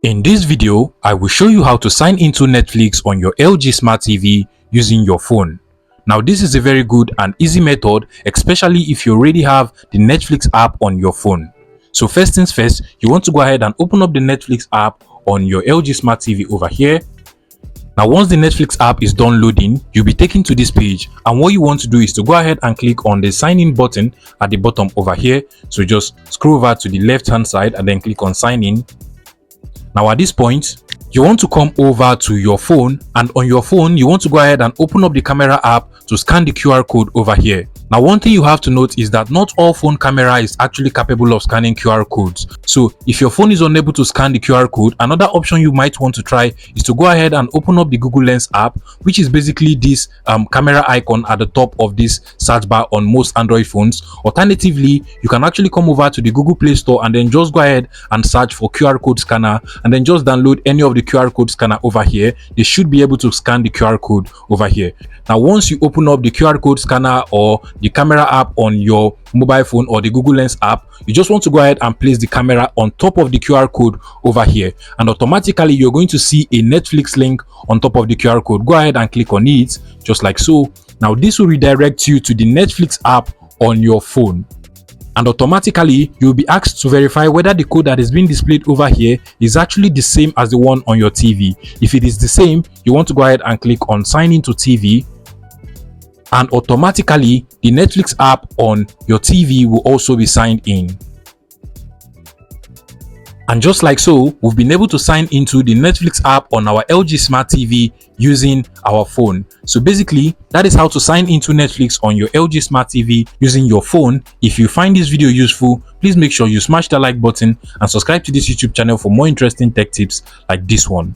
In this video, I will show you how to sign into Netflix on your LG Smart TV using your phone. Now this is a very good and easy method, especially if you already have the Netflix app on your phone. So first things first, you want to go ahead and open up the Netflix app on your LG Smart TV over here. Now once the Netflix app is done loading, you'll be taken to this page, and what you want to do is to go ahead and click on the sign in button at the bottom over here. So just scroll over to the left hand side and then click on sign in. Now at this point, you want to come over to your phone, and on your phone you want to go ahead and open up the camera app to scan the QR code over here. Now one thing you have to note is that not all phone camera is actually capable of scanning QR codes. So if your phone is unable to scan the QR code, another option you might want to try is to go ahead and open up the Google Lens app, which is basically this camera icon at the top of this search bar on most Android phones. Alternatively, you can actually come over to the Google Play Store and then just go ahead and search for QR code scanner, and then just download any of the QR code scanner over here. They should be able to scan the QR code over here. Now once you open up the QR code scanner or the camera app on your mobile phone or the Google Lens app, you just want to go ahead and place the camera on top of the QR code over here, and automatically you're going to see a Netflix link on top of the QR code. Go ahead and click on it just like so. Now this will redirect you to the Netflix app on your phone, and automatically you'll be asked to verify whether the code that is being displayed over here is actually the same as the one on your TV. If it is the same, you want to go ahead and click on sign into TV, and automatically the Netflix app on your TV will also be signed in. And just like so, we've been able to sign into the Netflix app on our LG Smart TV using our phone. So basically, that is how to sign into Netflix on your LG Smart TV using your phone. If you find this video useful, please make sure you smash the like button and subscribe to this YouTube channel for more interesting tech tips like this one.